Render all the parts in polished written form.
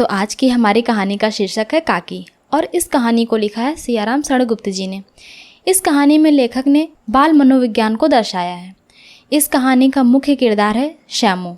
तो आज की हमारी कहानी का शीर्षक है काकी और इस कहानी को लिखा है सियाराम शरणगुप्त जी ने। इस कहानी में लेखक ने बाल मनोविज्ञान को दर्शाया है। इस कहानी का मुख्य किरदार है श्यामू।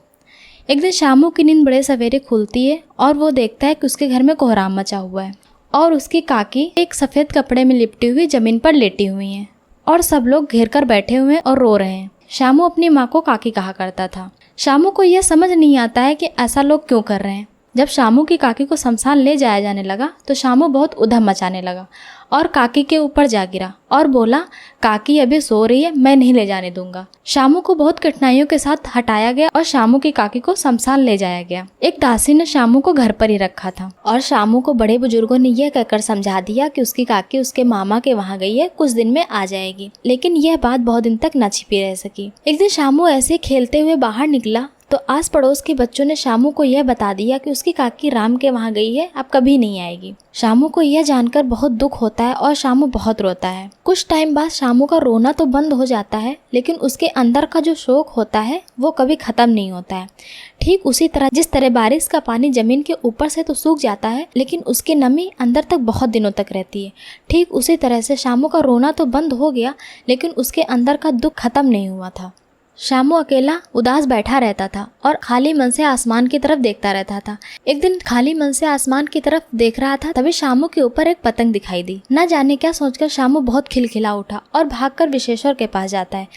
एक दिन श्यामू की नींद बड़े सवेरे खुलती है और वो देखता है कि उसके घर में कोहराम मचा हुआ है और उसकी काकी एक सफ़ेद कपड़े में लिपटी हुई ज़मीन पर लेटी हुई हैं और सब लोग घेर कर बैठे हुए हैं और रो रहे हैं। श्यामू अपनी माँ को काकी कहा करता था। श्यामू को यह समझ नहीं आता है कि ऐसा लोग क्यों कर रहे हैं। जब श्यामू की काकी को शमशान ले जाया जाने लगा तो श्यामू बहुत उधम मचाने लगा और काकी के ऊपर जा गिरा और बोला, काकी अभी सो रही है, मैं नहीं ले जाने दूंगा। श्यामू को बहुत कठिनाइयों के साथ हटाया गया और श्यामू की काकी को शमशान ले जाया गया। एक दासी ने श्यामू को घर पर ही रखा था और श्यामू को बड़े बुजुर्गों ने यह कहकर समझा दिया कि उसकी काकी उसके मामा के वहाँ गई है, कुछ दिन में आ जाएगी। लेकिन यह बात बहुत दिन तक न छिपी रह सकी। एक दिन श्यामू ऐसे खेलते हुए बाहर निकला तो आस पड़ोस के बच्चों ने श्यामू को यह बता दिया कि उसकी काकी राम के वहाँ गई है, अब कभी नहीं आएगी। श्यामू को यह जानकर बहुत दुख होता है और श्यामू बहुत रोता है। कुछ टाइम बाद श्यामू का रोना तो बंद हो जाता है, लेकिन उसके अंदर का जो शोक होता है वो कभी खत्म नहीं होता है। ठीक उसी तरह जिस तरह बारिश का पानी जमीन के ऊपर से तो सूख जाता है, लेकिन उसकी नमी अंदर तक बहुत दिनों तक रहती है। ठीक उसी तरह से श्यामू का रोना तो बंद हो गया, लेकिन उसके अंदर का दुख खत्म नहीं हुआ था। श्यामू अकेला उदास बैठा रहता था और खाली मन से आसमान की तरफ देखता रहता था। एक दिन खाली मन से आसमान की तरफ देख रहा था, तभी श्यामू के ऊपर एक पतंग दिखाई दी। न जाने क्या सोचकर श्यामू बहुत खिलखिला उठा और भागकर विशेश्वर के पास जाता है,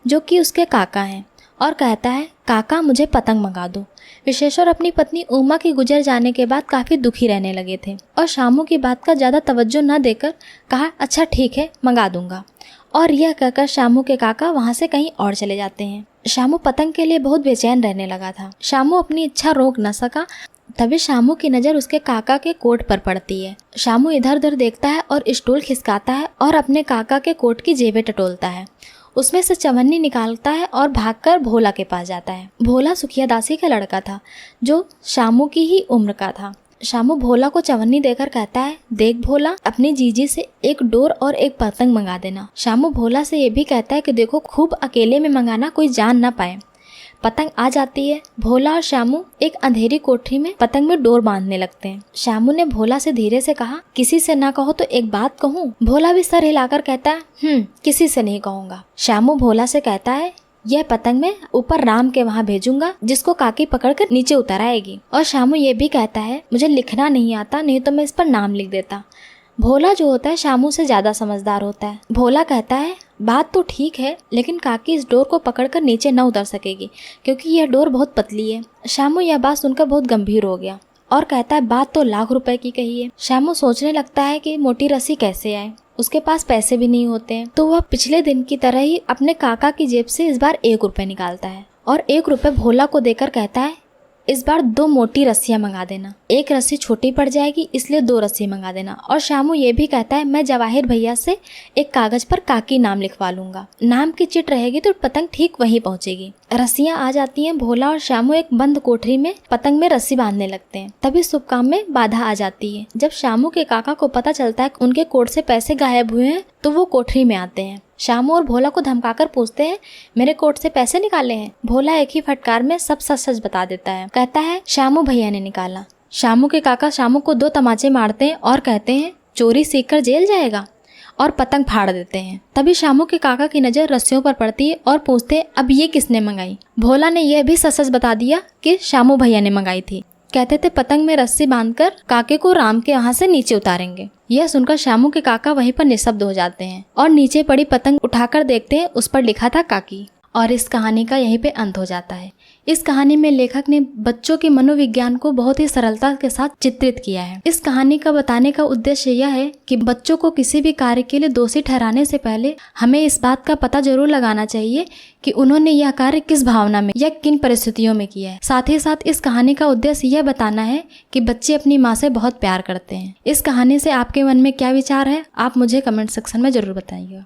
जो कि उसके काका हैं, और कहता है, काका मुझे पतंग मंगा दो। विशेश्वर अपनी पत्नी उमा के गुजर जाने के बाद काफी दुखी रहने लगे थे और श्यामू की बात का ज्यादा तवज्जो न देकर कहा, अच्छा ठीक है, मंगा दूंगा। और यह कहकर श्यामू के काका वहाँ से कहीं और चले जाते हैं। श्यामू पतंग के लिए बहुत बेचैन रहने लगा था। श्यामू अपनी इच्छा रोक न सका। तभी श्यामू की नज़र उसके काका के कोट पर पड़ती है। श्यामू इधर उधर देखता है और स्टूल खिसकाता है और अपने काका के कोट की जेबें टटोलता है। उसमें से चवन्नी निकालता है और भागकर भोला के पास जाता है। भोला सुखिया दासी का लड़का था, जो श्यामू की ही उम्र का था। श्यामू भोला को चवन्नी देकर कहता है, देख भोला, अपनी जीजी से एक डोर और एक पतंग मंगा देना। श्यामू भोला से ये भी कहता है कि देखो, खूब अकेले में मंगाना, कोई जान ना पाए। पतंग आ जाती है। भोला और श्यामू एक अंधेरी कोठरी में पतंग में डोर बांधने लगते हैं। श्यामू ने भोला से धीरे से कहा, किसी से ना कहो तो एक बात कहूँ। भोला भी सर हिलाकर कहता है, किसी से नहीं कहूँगा। श्यामू भोला से कहता है, यह पतंग मैं ऊपर राम के वहाँ भेजूंगा, जिसको काकी पकड़कर नीचे उतर आएगी। और श्यामू ये भी कहता है, मुझे लिखना नहीं आता, नहीं तो मैं इस पर नाम लिख देता। भोला जो होता है श्यामू से ज्यादा समझदार होता है। भोला कहता है, बात तो ठीक है, लेकिन काकी इस डोर को पकड़कर नीचे न उतर सकेगी, क्योंकि यह डोर बहुत पतली है। श्यामू यह बात सुनकर बहुत गंभीर हो गया और कहता है, बात तो लाख रुपए की कही है। श्यामू सोचने लगता है कि मोटी रस्सी कैसे आए। उसके पास पैसे भी नहीं होते हैं, तो वह पिछले दिन की तरह ही अपने काका की जेब से इस बार 1 रुपए निकालता है और 1 रुपए भोला को देकर कहता है, इस बार 2 मोटी रस्सियां मंगा देना। एक रस्सी छोटी पड़ जाएगी, इसलिए 2 रस्सी मंगा देना। और श्यामू ये भी कहता है, मैं जवाहिर भैया से एक कागज पर काकी नाम लिखवा लूंगा। नाम की चिट रहेगी तो पतंग ठीक वहीं पहुंचेगी। रस्सियां आ जाती हैं। भोला और श्यामू एक बंद कोठरी में पतंग में रस्सी बांधने लगते हैं। तभी शुभ काम में बाधा आ जाती है। जब श्यामू के काका को पता चलता है कि उनके कोट से पैसे गायब हुए हैं, तो वो कोठरी में आते हैं। श्यामू और भोला को धमकाकर पूछते हैं, मेरे कोट से पैसे निकाले हैं? भोला एक ही फटकार में सब सच सच बता देता है। कहता है, श्यामू भैया ने निकाला। श्यामू के काका श्यामू को 2 तमाचे मारते हैं और कहते हैं, चोरी सीख कर जेल जाएगा, और पतंग फाड़ देते हैं। तभी श्यामू के काका की नज़र रस्सियों पर पड़ती है और पूछते हैं, अब ये किसने मंगाई? भोला ने यह भी सच सच बता दिया कि श्यामू भैया ने मंगाई थी। कहते थे पतंग में रस्सी बांधकर काके को राम के यहाँ से नीचे उतारेंगे। यह सुनकर श्यामू के काका वहीं पर निशब्द हो जाते हैं और नीचे पड़ी पतंग उठाकर देखते हैं, उस पर लिखा था काकी। और इस कहानी का यहीं पे अंत हो जाता है। इस कहानी में लेखक ने बच्चों के मनोविज्ञान को बहुत ही सरलता के साथ चित्रित किया है। इस कहानी का बताने का उद्देश्य यह है कि बच्चों को किसी भी कार्य के लिए दोषी ठहराने से पहले हमें इस बात का पता जरूर लगाना चाहिए कि उन्होंने यह कार्य किस भावना में या किन परिस्थितियों में किया है। साथ ही साथ इस कहानी का उद्देश्य यह बताना है कि बच्चे अपनी माँ से बहुत प्यार करते हैं। इस कहानी से आपके मन में क्या विचार है, आप मुझे कमेंट सेक्शन में जरूर बताइएगा।